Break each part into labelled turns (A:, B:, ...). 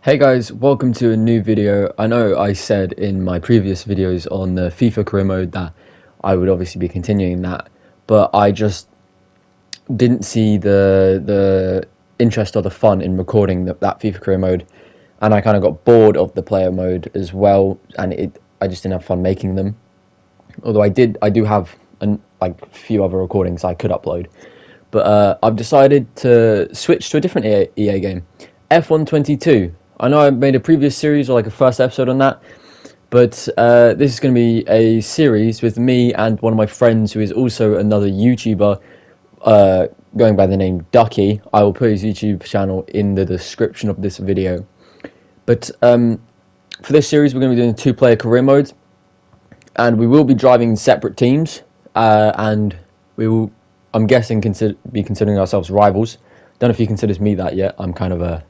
A: Hey guys, welcome to a new video. I know I said in my previous videos on the FIFA career mode that I would obviously be continuing that, but I just didn't see the interest or the fun in recording that FIFA career mode, and I kind of got bored of the player mode as well, and I just didn't have fun making them. Although I do have like a few other recordings I could upload, but I've decided to switch to a different EA game, F122. I know I made a previous series or like a first episode on that, but this is going to be a series with me and one of my friends who is also another YouTuber going by the name Ducky. I will put his YouTube channel in the description of this video. But for this series, we're going to be doing a two-player career mode, and we will be driving separate teams, and we will, I'm guessing, be considering ourselves rivals. Don't know if he considers me that yet. I'm kind of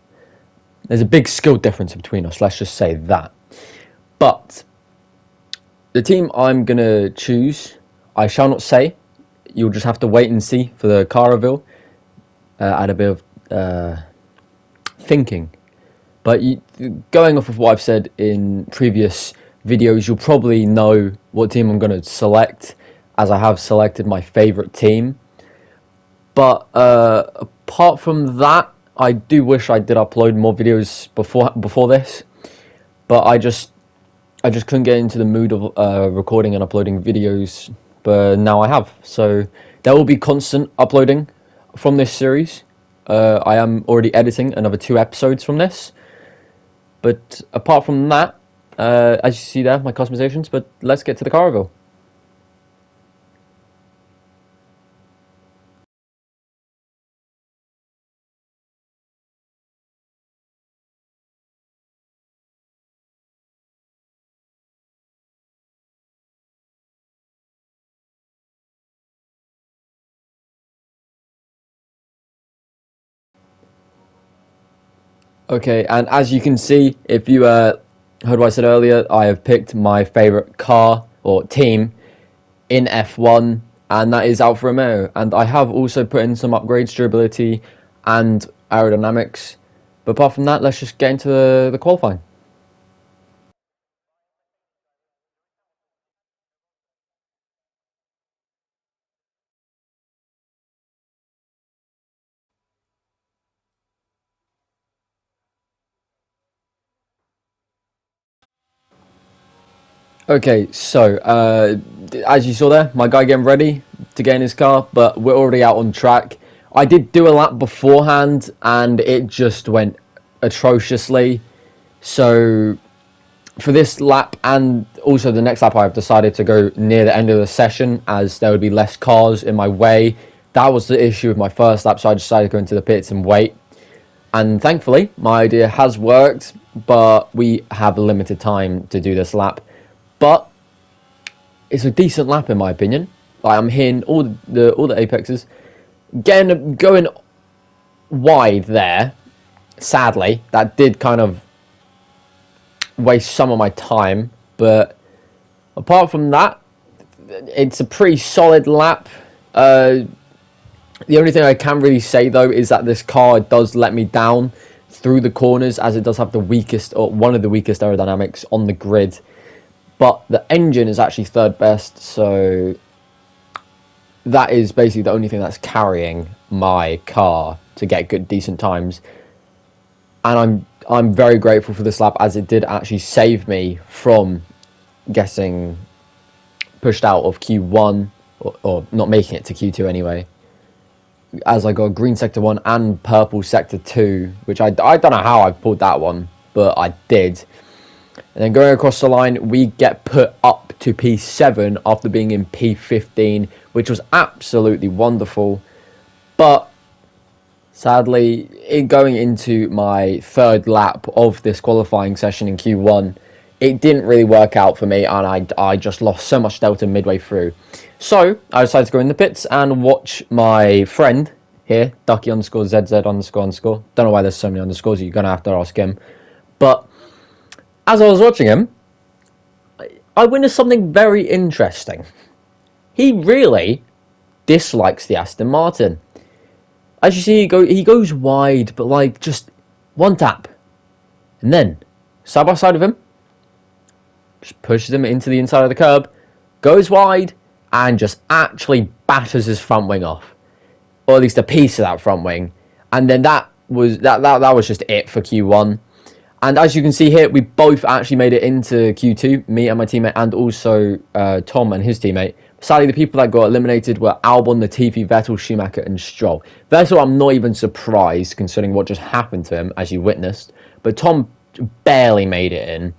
A: there's a big skill difference between us, let's just say that. But the team I'm going to choose, I shall not say. You'll just have to wait and see for the car reveal. Add a bit of thinking. But going off of what I've said in previous videos, you'll probably know what team I'm going to select, as I have selected my favourite team. But apart from that, I do wish I did upload more videos before this, but I just couldn't get into the mood of recording and uploading videos. But now I have, so there will be constant uploading from this series. I am already editing another 2 episodes from this. But apart from that, as you see there, my customizations. But let's get to the car reveal. Okay, and as you can see, if you heard what I said earlier, I have picked my favourite car or team in F1, and that is Alfa Romeo. And I have also put in some upgrades, durability and aerodynamics. But apart from that, let's just get into the qualifying. Okay, so as you saw there, my guy getting ready to get in his car, but we're already out on track. I did do a lap beforehand, and it just went atrociously. So for this lap and also the next lap, I've decided to go near the end of the session, as there would be less cars in my way. That was the issue with my first lap, so I decided to go into the pits and wait. And thankfully, my idea has worked, but we have limited time to do this lap. But it's a decent lap in my opinion. Like, I'm hitting all the apexes, going wide there. Sadly, that did kind of waste some of my time, but apart from that, it's a pretty solid lap. The only thing I can really say though is that this car does let me down through the corners, as it does have the weakest, or one of the weakest aerodynamics on the grid. But the engine is actually third best, so that is basically the only thing that's carrying my car to get good, decent times. And I'm very grateful for this lap, as it did actually save me from getting pushed out of Q1, or not making it to Q2 anyway, as I got green sector 1 and purple sector 2, which I don't know how I pulled that one, but I did. And then going across the line, we get put up to P7 after being in P15, which was absolutely wonderful. But sadly, going into my third lap of this qualifying session in Q1, it didn't really work out for me, and I just lost so much delta midway through. So I decided to go in the pits and watch my friend here, Ducky underscore ZZ underscore. Don't know why there's so many underscores, you're going to have to ask him. But as I was watching him, I witnessed something very interesting. He really dislikes the Aston Martin. As you see, he goes wide, but like just one tap, And then, side by side with him, just pushes him into the inside of the curb, goes wide, and just actually batters his front wing off. Or at least a piece of that front wing. And then that was just it for Q1. And as you can see here, we both actually made it into Q2, me and my teammate, and also Tom and his teammate. Sadly, the people that got eliminated were Albon, Latifi, Vettel, Schumacher, and Stroll. Vettel, I'm not even surprised, considering what just happened to him, as you witnessed. But Tom barely made it in.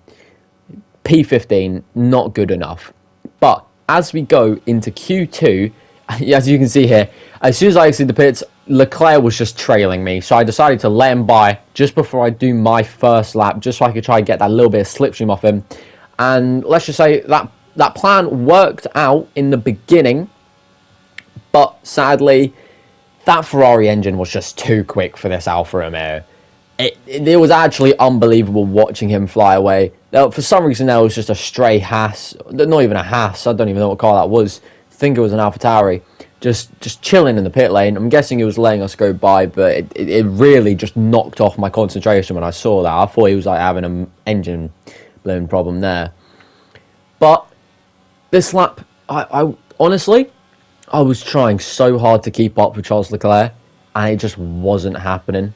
A: P15, not good enough. But as we go into Q2, as you can see here, as soon as I exited the pits, Leclerc was just trailing me. So I decided to let him by just before I do my first lap, just so I could try and get that little bit of slipstream off him. And let's just say that plan worked out in the beginning. But sadly, that Ferrari engine was just too quick for this Alfa Romeo. It was actually unbelievable watching him fly away. Now, for some reason, there was just a stray Haas. Not even a Haas. I don't even know what car that was. I think it was an AlphaTauri. Just chilling in the pit lane. I'm guessing he was letting us go by, but it really just knocked off my concentration when I saw that. I thought he was like having an engine blown problem there. But this lap, I honestly, I was trying so hard to keep up with Charles Leclerc, and it just wasn't happening.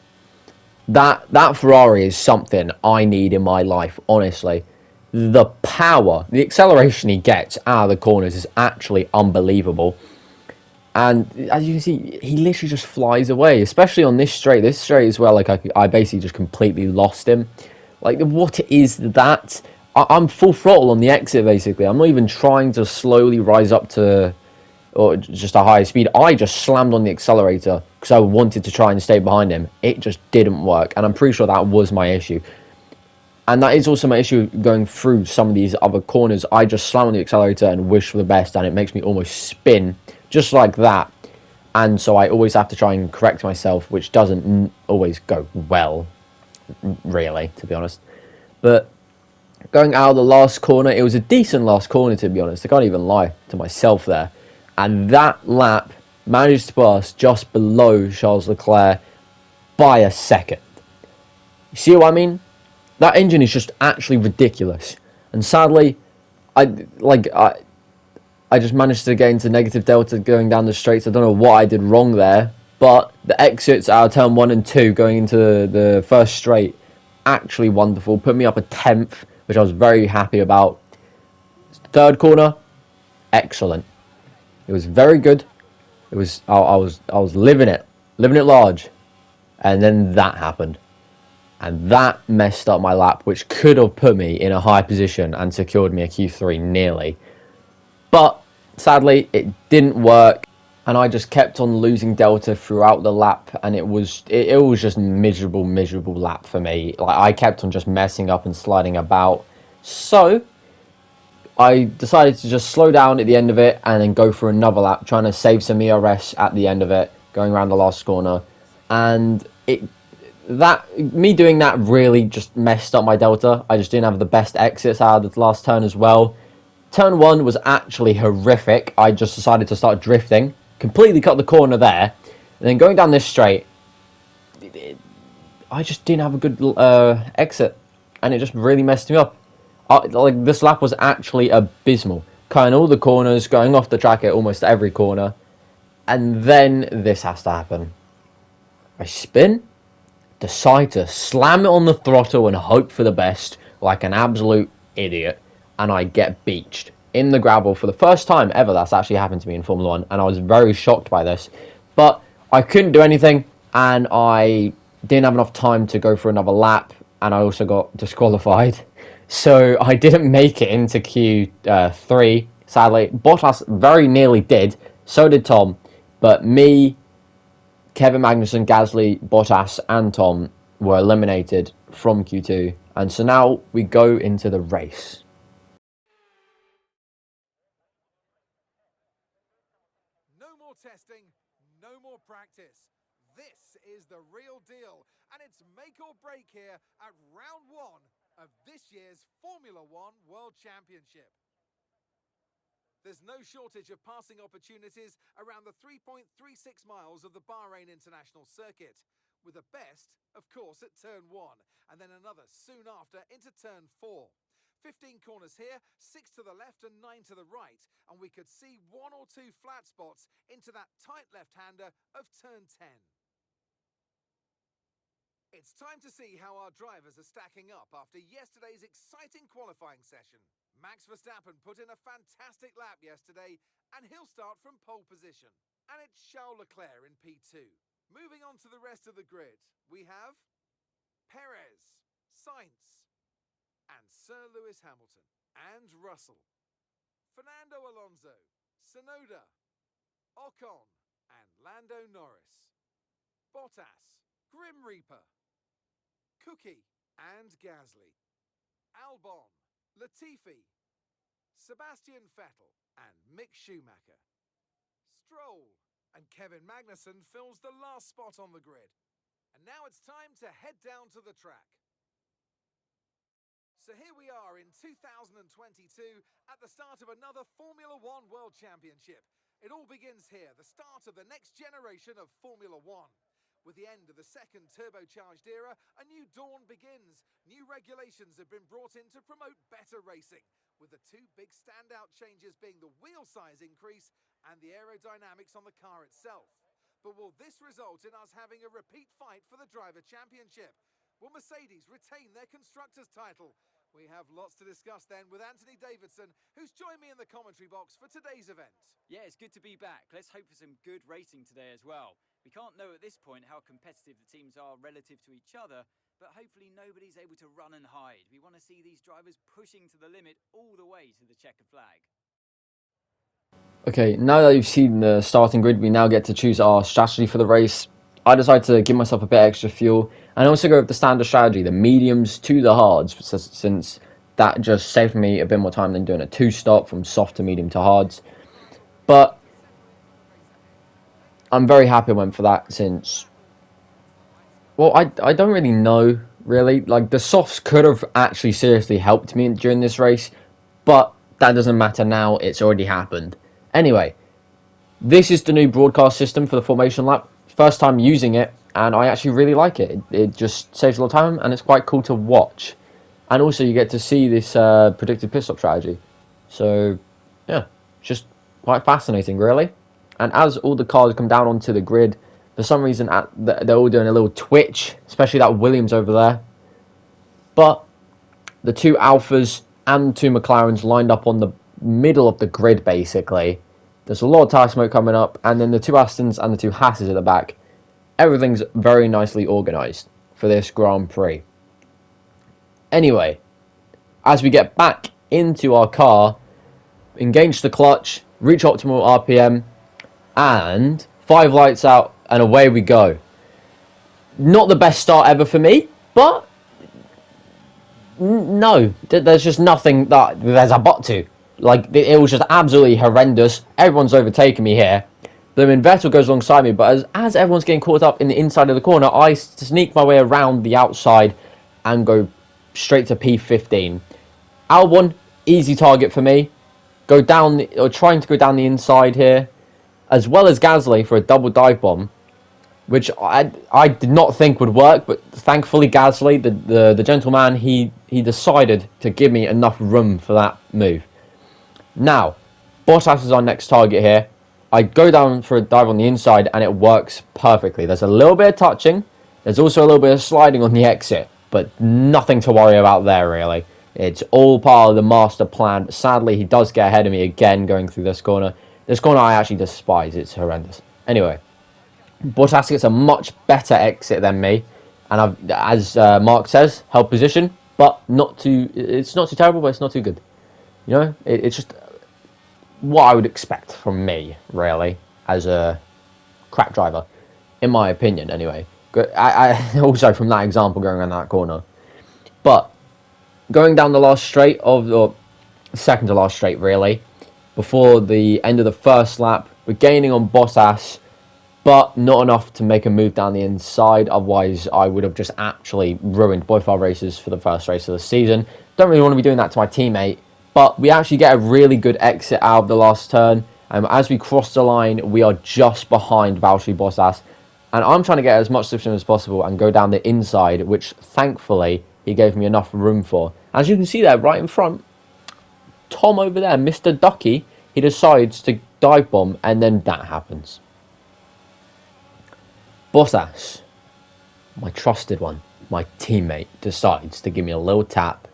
A: That Ferrari is something I need in my life, honestly. The power, the acceleration he gets out of the corners is actually unbelievable. And as you can see, he literally just flies away, especially on this straight. This straight as well, like I basically just completely lost him. Like, what is that? I'm full throttle on the exit, basically. I'm not even trying to slowly rise up to or just a higher speed. I just slammed on the accelerator because I wanted to try and stay behind him. It just didn't work, and I'm pretty sure that was my issue. And that is also my issue going through some of these other corners. I just slam on the accelerator and wish for the best, and it makes me almost spin just like that. And so I always have to try and correct myself, which doesn't always go well, really, to be honest. But going out of the last corner, it was a decent last corner, to be honest. I can't even lie to myself there. And that lap managed to pass just below Charles Leclerc by a second. You see what I mean? That engine is just actually ridiculous. And sadly, I just managed to get into negative delta going down the straights. I don't know what I did wrong there. But the exits out of turn 1 and 2 going into the first straight, actually wonderful. Put me up a 10th, which I was very happy about. Third corner, excellent. It was very good. It was I was living it large, and then that happened, and that messed up my lap, which could have put me in a high position and secured me a Q3 nearly. But sadly, it didn't work, and I just kept on losing delta throughout the lap, and it was just miserable lap for me. Like, I kept on just messing up and sliding about. So I decided to just slow down at the end of it and then go for another lap, trying to save some ERS at the end of it, going around the last corner. And me doing that really just messed up my delta. I just didn't have the best exits out of the last turn as well. Turn 1 was actually horrific. I just decided to start drifting, completely cut the corner there, and then going down this straight, I just didn't have a good exit, and it just really messed me up. Like, this lap was actually abysmal. Cutting all the corners, going off the track at almost every corner. And then this has to happen. I spin, decide to slam it on the throttle and hope for the best, like an absolute idiot. And I get beached in the gravel for the first time ever that's actually happened to me in Formula 1. And I was very shocked by this. But I couldn't do anything, and I didn't have enough time to go for another lap. And I also got disqualified. So I didn't make it into Q3, sadly. Bottas very nearly did. So did Tom. But me, Kevin Magnussen, Gasly, Bottas, and Tom were eliminated from Q2. And so now we go into the race.
B: No more testing, no more practice. This is the real deal. And it's make or break here at round 1 of this year's Formula One World Championship. There's no shortage of passing opportunities around the 3.36 miles of the Bahrain International Circuit, with the best, of course, at turn 1, and then another soon after into turn 4. 15 corners here, 6 to the left and 9 to the right, and we could see 1 or 2 flat spots into that tight left-hander of turn 10. It's time to see how our drivers are stacking up after yesterday's exciting qualifying session. Max Verstappen put in a fantastic lap yesterday, and he'll start from pole position. And it's Charles Leclerc in P2. Moving on to the rest of the grid, we have Perez, Sainz, and Sir Lewis Hamilton, and Russell, Fernando Alonso, Tsunoda, Ocon, and Lando Norris, Bottas, Grim Reaper, Cookie, and Gasly, Albon, Latifi, Sebastian Vettel, and Mick Schumacher. Stroll and Kevin Magnussen fills the last spot on the grid. And now it's time to head down to the track. So here we are in 2022 at the start of another Formula One World Championship. It all begins here, the start of the next generation of Formula One. With the end of the second turbocharged era, a new dawn begins. New regulations have been brought in to promote better racing, with the 2 big standout changes being the wheel size increase and the aerodynamics on the car itself. But will this result in us having a repeat fight for the Driver Championship? Will Mercedes retain their Constructors' title? We have lots to discuss then with Anthony Davidson, who's joined me in the commentary box for today's event.
C: Yeah, it's good to be back. Let's hope for some good racing today as well. We can't know at this point how competitive the teams are relative to each other, but hopefully nobody's able to run and hide. We want to see these drivers pushing to the limit all the way to the checkered flag.
A: Okay, now that you've seen the starting grid, we now get to choose our strategy for the race. I decided to give myself a bit extra fuel and also go with the standard strategy, the mediums to the hards, since that just saved me a bit more time than doing a 2-stop from soft to medium to hards. But I'm very happy I went for that since, well, I don't really know, really. Like, the softs could have actually seriously helped me during this race, but that doesn't matter now, it's already happened. Anyway, this is the new broadcast system for the formation lap. First time using it, and I actually really like it. It just saves a lot of time, and it's quite cool to watch. And also, you get to see this predicted pit stop strategy. So, yeah, it's just quite fascinating, really. And as all the cars come down onto the grid, for some reason, they're all doing a little twitch, especially that Williams over there. But the 2 Alphas and 2 McLarens lined up on the middle of the grid, basically. There's a lot of tyre smoke coming up, and then the 2 Astons and the 2 Hasses at the back. Everything's very nicely organised for this Grand Prix. Anyway, as we get back into our car, engage the clutch, reach optimal RPM, and 5 lights out, and away we go. Not the best start ever for me, but no, there's just nothing that there's a but to. Like, it was just absolutely horrendous. Everyone's overtaking me here. Then Vettel goes alongside me, but as everyone's getting caught up in the inside of the corner, I sneak my way around the outside and go straight to P15. Albon, easy target for me. Trying to go down the inside here, as well as Gasly for a double dive bomb, which I did not think would work, but thankfully Gasly, the gentleman, he decided to give me enough room for that move. Now, Bottas is our next target here. I go down for a dive on the inside, and it works perfectly. There's a little bit of touching. There's also a little bit of sliding on the exit, but nothing to worry about there, really. It's all part of the master plan, but sadly, he does get ahead of me again going through this corner. This corner I actually despise. It's horrendous. Anyway, Bottas gets a much better exit than me, and as Mark says, held position, but it's not too terrible, but it's not too good. You know, it's just what I would expect from me, really, as a crap driver, in my opinion, anyway. I also, from that example, going around that corner. But going down the last straight or second to last straight, really, before the end of the first lap, we're gaining on Bottas, but not enough to make a move down the inside. Otherwise, I would have just actually ruined both our races for the first race of the season. Don't really want to be doing that to my teammate. But we actually get a really good exit out of the last turn. As we cross the line, we are just behind Valtteri Bottas. And I'm trying to get as much slipstream as possible and go down the inside, which thankfully he gave me enough room for. As you can see there, right in front, Tom over there, Mr. Ducky, he decides to dive bomb, and then that happens. Bottas, my trusted one, my teammate, decides to give me a little tap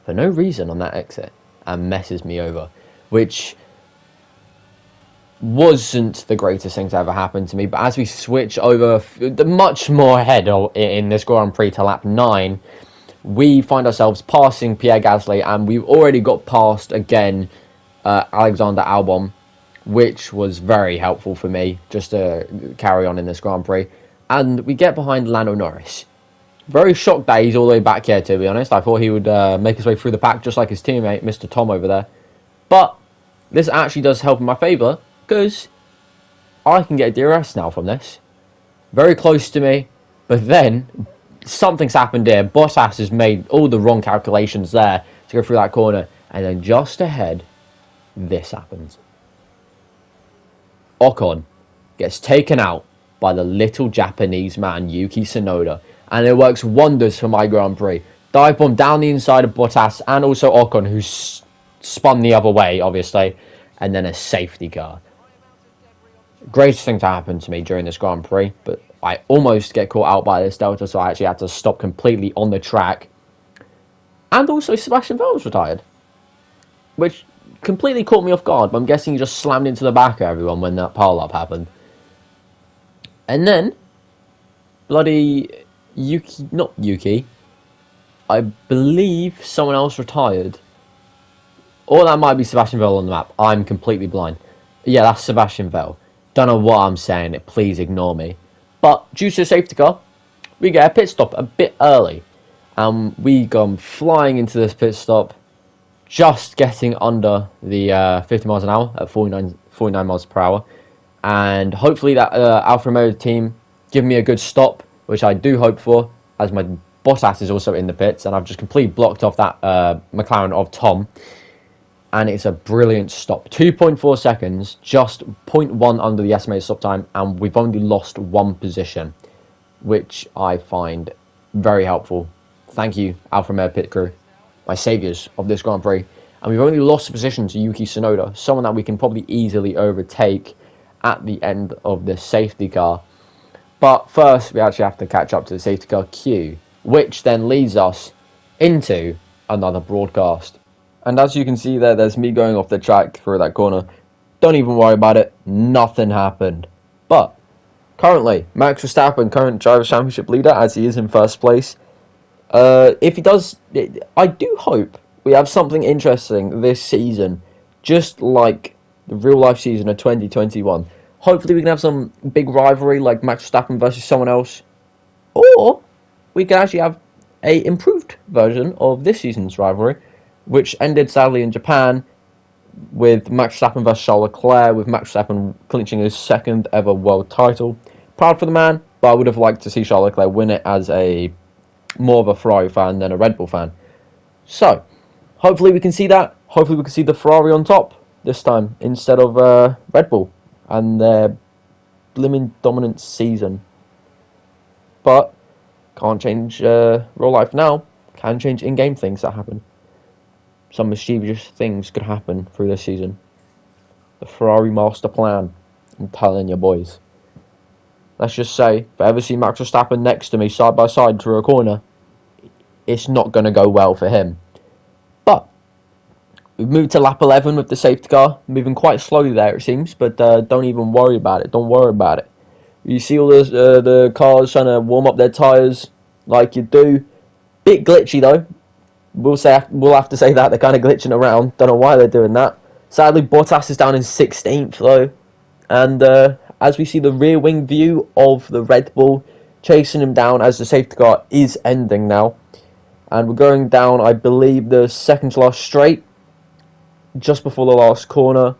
A: for no reason on that exit and messes me over, which wasn't the greatest thing to ever happen to me. But as we switch over much more ahead in this Grand Prix to lap 9, we find ourselves passing Pierre Gasly, and we've already got past again Alexander Albon, which was very helpful for me just to carry on in this Grand Prix. And we get behind Lando Norris. Very shocked that he's all the way back here, to be honest. I thought he would make his way through the pack just like his teammate, Mr. Tom over there. But this actually does help in my favour, because I can get a DRS now from this. Very close to me, but then something's happened here. Bottas has made all the wrong calculations there to go through that corner, and then just ahead, this happens. Ocon gets taken out by the little Japanese man, Yuki Tsunoda, and it works wonders for my Grand Prix. Dive bomb down the inside of Bottas and also Ocon, who's spun the other way, obviously, and then a safety car. Greatest thing to happen to me during this Grand Prix, but I almost get caught out by this Delta, so I actually had to stop completely on the track. And also Sebastian Vettel was retired, which completely caught me off guard, but I'm guessing he just slammed into the back of everyone when that pile-up happened. And then, bloody Yuki, not Yuki, I believe someone else retired. Or that might be Sebastian Vettel on the map. I'm completely blind. Yeah, that's Sebastian Vettel. Don't know what I'm saying, please ignore me. But due to the safety car, we get a pit stop a bit early. And we go flying into this pit stop, just getting under the 50 miles an hour at 49 miles per hour. And hopefully that Alfa Romeo team give me a good stop, which I do hope for, as my Bottas is also in the pits, and I've just completely blocked off that McLaren of Tom. And it's a brilliant stop. 2.4 seconds, just 0.1 under the estimated stop time, and we've only lost one position, which I find very helpful. Thank you, Alfa Romeo pit crew, my saviours of this Grand Prix. And we've only lost a position to Yuki Tsunoda, someone that we can probably easily overtake at the end of the safety car. But first, we actually have to catch up to the safety car queue, which then leads us into another broadcast. And as you can see there, there's me going off the track through that corner. Don't even worry about it. Nothing happened. But currently, Max Verstappen, current Drivers' Championship leader, as he is in first place. If he does, I do hope we have something interesting this season, just like the real-life season of 2021. Hopefully we can have some big rivalry like Max Verstappen versus someone else. Or we can actually have a improved version of this season's rivalry, which ended sadly in Japan with Max Verstappen versus Charles Leclerc, with Max Verstappen clinching his second ever world title. Proud for the man, but I would have liked to see Charles Leclerc win it as a more of a Ferrari fan than a Red Bull fan. So, hopefully we can see that. Hopefully we can see the Ferrari on top this time instead of Red Bull and their blimmin' dominant season. But can't change real life now. Can change in-game things that happen. Some mischievous things could happen through this season. The Ferrari master plan. I'm telling you, boys. Let's just say, if I ever see Max Verstappen next to me, side by side through a corner, it's not going to go well for him. But we've moved to lap 11 with the safety car. Moving quite slowly there, it seems, but don't even worry about it. Don't worry about it. You see all the cars trying to warm up their tyres like you do. Bit glitchy, though. We'll have to say that. They're kind of glitching around. Don't know why they're doing that. Sadly, Bottas is down in 16th, though. And as we see the rear wing view of the Red Bull chasing him down as the safety car is ending now. And we're going down, I believe, the second to last straight, just before the last corner.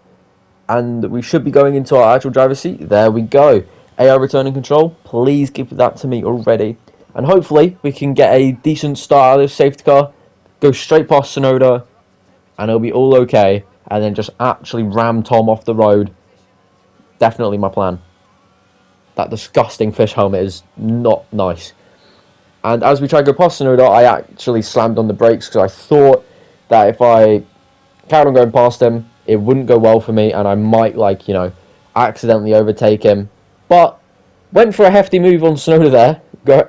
A: And we should be going into our actual driver's seat. There we go. AR returning control. Please give that to me already. And hopefully we can get a decent start out of this safety car. Go straight past Tsunoda. And it'll be all okay. And then just actually ram Tom off the road. Definitely my plan. That disgusting fish helmet is not nice. And as we tried to go past Sonoda, I actually slammed on the brakes because I thought that if I carried on going past him, it wouldn't go well for me and I might, like, you know, accidentally overtake him. But went for a hefty move on Sonoda there,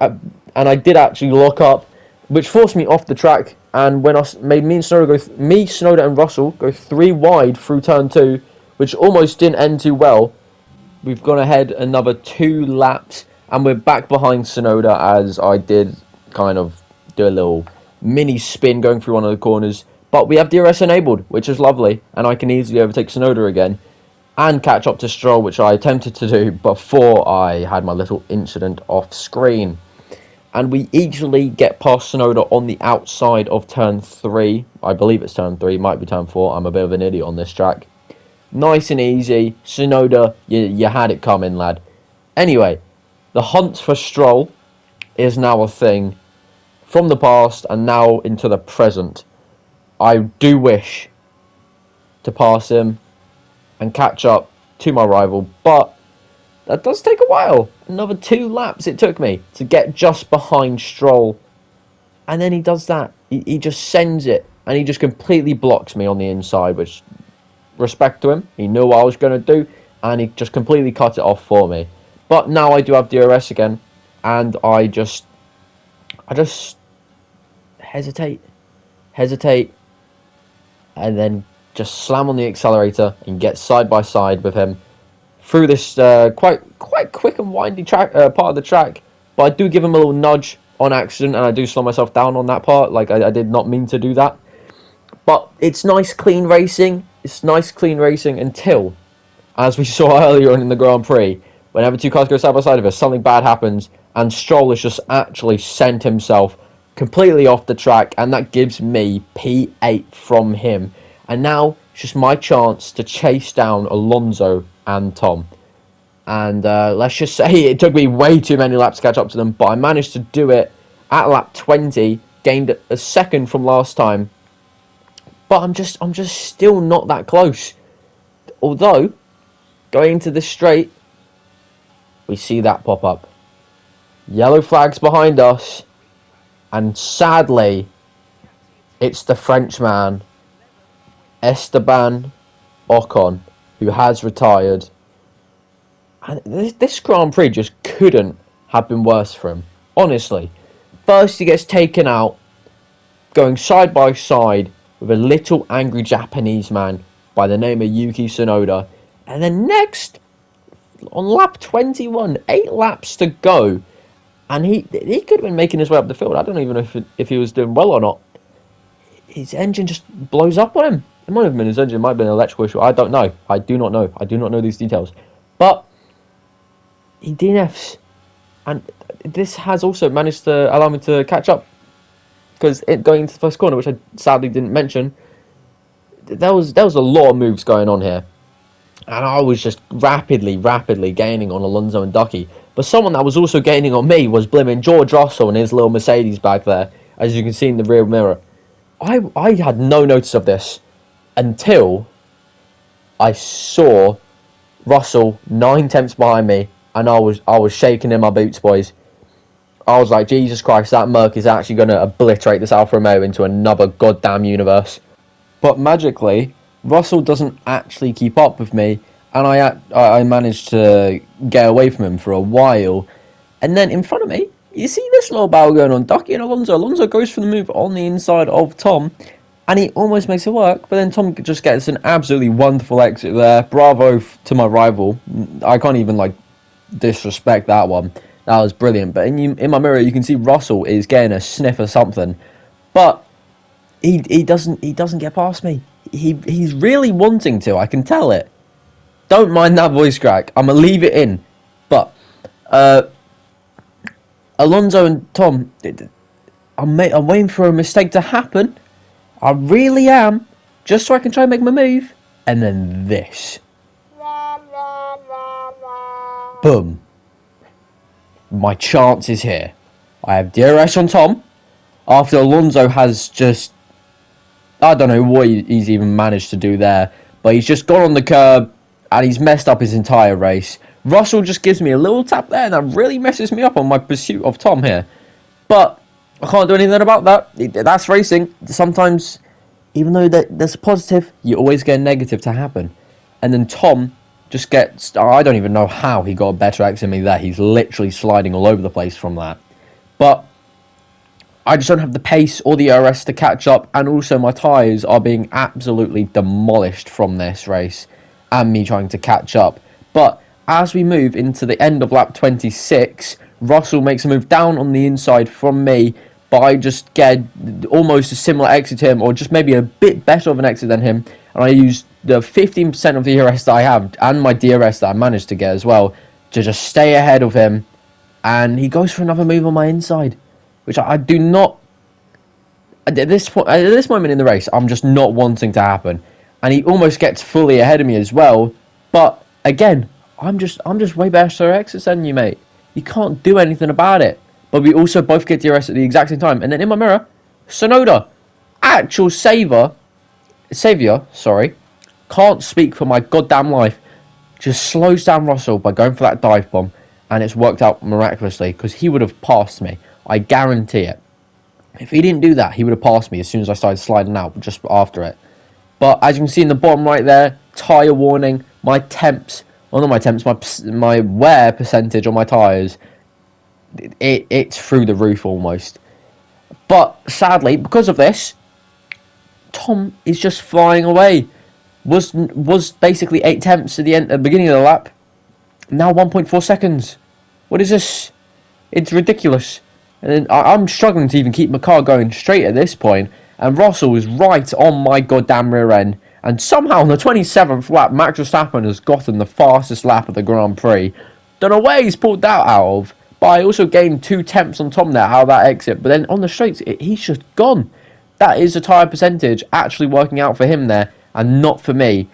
A: and I did actually lock up, which forced me off the track. And when I made me, Sonoda and Russell go 3 wide through turn 2, which almost didn't end too well. We've gone ahead another 2 laps, and we're back behind Sonoda as I did kind of do a little mini spin going through one of the corners. But we have DRS enabled, which is lovely, and I can easily overtake Sonoda again and catch up to Stroll, which I attempted to do before I had my little incident off screen. And we easily get past Sonoda on the outside of turn 3. I believe it's turn 3, might be turn 4. I'm a bit of an idiot on this track. Nice and easy. Sonoda, you had it coming, lad. Anyway, the hunt for Stroll is now a thing from the past and now into the present. I do wish to pass him and catch up to my rival, but that does take a while. Another 2 laps it took me to get just behind Stroll. And then he does that. He just sends it, and he just completely blocks me on the inside, which, respect to him, he knew what I was going to do, and he just completely cut it off for me. But now I do have DRS again, and I just hesitate, and then just slam on the accelerator and get side by side with him through this quite quick and windy track part of the track. But I do give him a little nudge on accident, and I do slow myself down on that part. Like, I did not mean to do that. But it's nice, clean racing. It's nice, clean racing until, as we saw earlier on in the Grand Prix, whenever 2 cars go side by side of us, something bad happens, and Stroll has just actually sent himself completely off the track, and that gives me P8 from him. And now it's just my chance to chase down Alonso and Tom. And let's just say it took me way too many laps to catch up to them, but I managed to do it at lap 20, gained a second from last time. But I'm just still not that close. Although, going into the straight, we see that pop up. Yellow flags behind us, and sadly, it's the Frenchman, Esteban Ocon, who has retired. And this Grand Prix just couldn't have been worse for him. Honestly. First he gets taken out, going side by side with a little angry Japanese man by the name of Yuki Tsunoda. And then next, on lap 21, 8 laps to go, and he could have been making his way up the field. I don't even know if he was doing well or not. His engine just blows up on him. It might have been his engine, it might have been an electrical issue. I don't know. I do not know. I do not know these details. But he DNFs. And this has also managed to allow me to catch up. Because going into the first corner, which I sadly didn't mention, there was a lot of moves going on here. And I was just rapidly gaining on Alonso and Ducky. But someone that was also gaining on me was blimmin' George Russell and his little Mercedes back there, as you can see in the rear mirror. I had no notice of this until I saw Russell 9 tenths behind me, and I was shaking in my boots, boys. I was like, Jesus Christ, that Merc is actually going to obliterate this Alfa Romeo into another goddamn universe. But magically, Russell doesn't actually keep up with me, and I managed to get away from him for a while. And then in front of me, you see this little battle going on, Ducky and Alonso. Alonso goes for the move on the inside of Tom, and he almost makes it work, but then Tom just gets an absolutely wonderful exit there. Bravo to my rival. I can't even, like, disrespect that one. That was brilliant. But in my mirror, you can see Russell is getting a sniff of something, but he doesn't get past me. He's really wanting to. I can tell it. Don't mind that voice crack. I'm gonna leave it in. But Alonso and Tom, I'm waiting for a mistake to happen. I really am, just so I can try and make my move. And then this. Boom. My chance is here. I have DRS on Tom, after Alonso has just, I don't know what he's even managed to do there, but he's just gone on the curb, and he's messed up his entire race. Russell just gives me a little tap there, and that really messes me up on my pursuit of Tom here. But I can't do anything about that. That's racing. Sometimes, even though there's a positive, you always get a negative to happen. And then Tom just gets... I don't even know how he got a better exit than me there. He's literally sliding all over the place from that. But I just don't have the pace or the RS to catch up, and also my tyres are being absolutely demolished from this race and me trying to catch up. But as we move into the end of lap 26, Russell makes a move down on the inside from me, but I just get almost a similar exit to him, or just maybe a bit better of an exit than him, and I use the 15% of the ERS that I have and my DRS that I managed to get as well to just stay ahead of him, and he goes for another move on my inside, which I do not... At this moment in the race, I'm just not wanting to happen, and he almost gets fully ahead of me as well. But again, I'm just way better exits than you, mate. You can't do anything about it. But we also both get DRS at the exact same time, and then in my mirror, Sonoda, actual savior, sorry, can't speak for my goddamn life, just slows down Russell by going for that dive bomb, and it's worked out miraculously because he would have passed me. I guarantee it. If he didn't do that, he would have passed me as soon as I started sliding out, just after it. But as you can see in the bottom right there, tyre warning, my temps, well not my temps, my wear percentage on my tyres, it's through the roof almost. But sadly, because of this, Tom is just flying away. Was basically 8 temps at the beginning of the lap, now 1.4 seconds. What is this? It's ridiculous. And I'm struggling to even keep my car going straight at this point. And Russell is right on my goddamn rear end. And somehow on the 27th lap, Max Verstappen has gotten the fastest lap of the Grand Prix. Don't know where he's pulled that out of. But I also gained 2 temps on Tom there, how that exit. But then on the straights, he's just gone. That is the tyre percentage actually working out for him there, and not for me.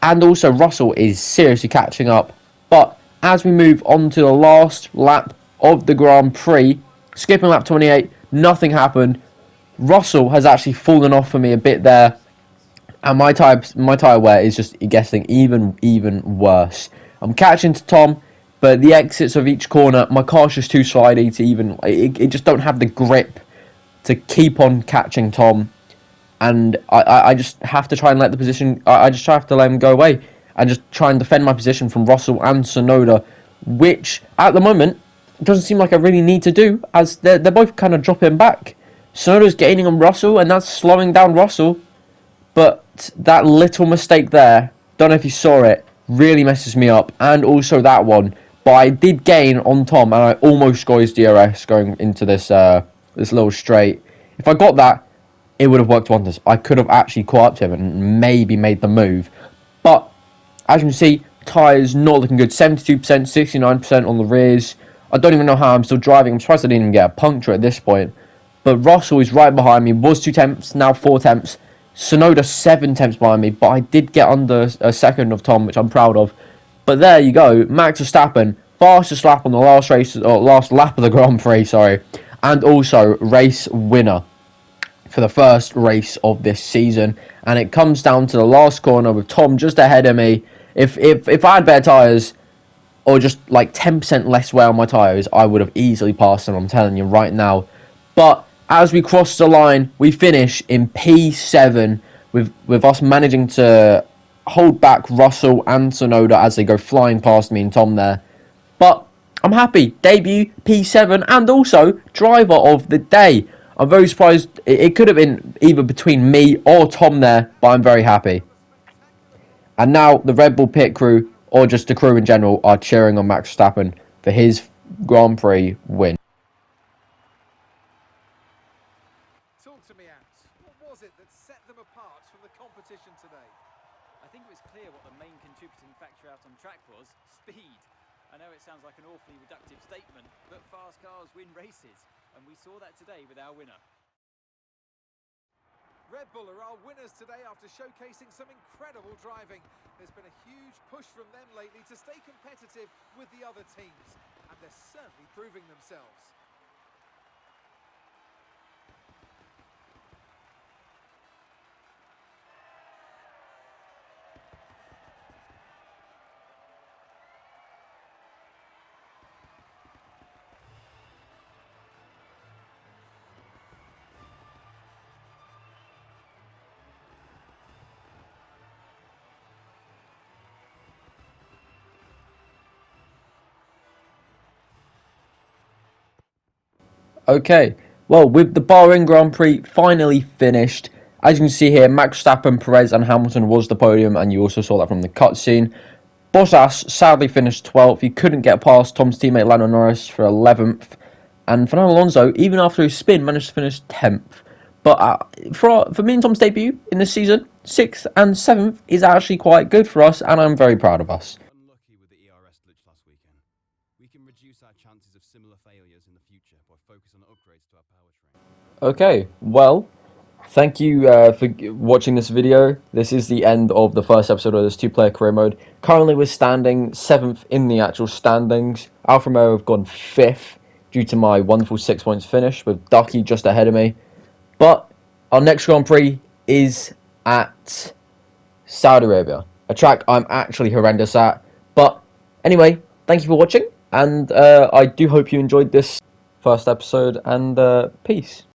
A: And also Russell is seriously catching up. But as we move on to the last lap of the Grand Prix, skipping lap 28, nothing happened. Russell has actually fallen off for me a bit there, and my tyre wear is just getting even worse. I'm catching to Tom, but the exits of each corner, my car's just too slidey to even... It just don't have the grip to keep on catching Tom, and I just have to try and let the position... I just have to let him go away, and just try and defend my position from Russell and Sonoda, which, at the moment, doesn't seem like I really need to do, as they're both kind of dropping back. Sonoda's gaining on Russell, and that's slowing down Russell. But that little mistake there, don't know if you saw it, really messes me up. And also that one. But I did gain on Tom, and I almost got his DRS going into this this little straight. If I got that, it would have worked wonders. I could have actually caught up to him and maybe made the move. But, as you can see, tyres not looking good. 72%, 69% on the rears. I don't even know how I'm still driving. I'm surprised I didn't even get a puncture at this point. But Russell is right behind me. Was 2 temps, now 4 temps. Sonoda 7 temps behind me. But I did get under a second of Tom, which I'm proud of. But there you go. Max Verstappen, fastest lap on the last race, or last lap of the Grand Prix, sorry. And also race winner for the first race of this season. And it comes down to the last corner with Tom just ahead of me. If I had better tyres, or just like 10% less wear on my tyres, I would have easily passed them, I'm telling you right now. But as we cross the line, we finish in P7 with us managing to hold back Russell and Sonoda as they go flying past me and Tom there. But I'm happy. Debut, P7, and also driver of the day. I'm very surprised. It could have been either between me or Tom there, but I'm very happy. And now the Red Bull pit crew, or just the crew in general, are cheering on Max Verstappen for his Grand Prix win.
B: Talk to me, Ants. What was it that set them apart from the competition today?
C: I think it was clear what the main contributing factor out on track was: speed. I know it sounds like an awfully reductive statement, but fast cars win races, and we saw that today with our winner.
B: Red Bull are our winners today after showcasing some incredible driving. There's been a huge push from them lately to stay competitive with the other teams, and they're certainly proving themselves.
A: Okay, well, with the Bahrain Grand Prix finally finished, as you can see here, Max Verstappen, Perez, and Hamilton was the podium, and you also saw that from the cutscene. Bottas sadly finished 12th. He couldn't get past Tom's teammate Lando Norris for 11th, and Fernando Alonso, even after his spin, managed to finish 10th. But for me and Tom's debut in this season, 6th and 7th is actually quite good for us, and I'm very proud of us.
D: Unlucky with the ERS glitch last weekend. We can reduce our chances of similar failures in the future by focusing on upgrades to our powertrain.
A: Okay, well, thank you for watching this video. This is the end of the first episode of this two-player career mode. Currently, we're standing 7th in the actual standings. Alfa Romeo have gone 5th due to my wonderful 6 points finish, with Ducky just ahead of me. But our next Grand Prix is at Saudi Arabia, a track I'm actually horrendous at. But anyway, thank you for watching, and I do hope you enjoyed this first episode, and peace.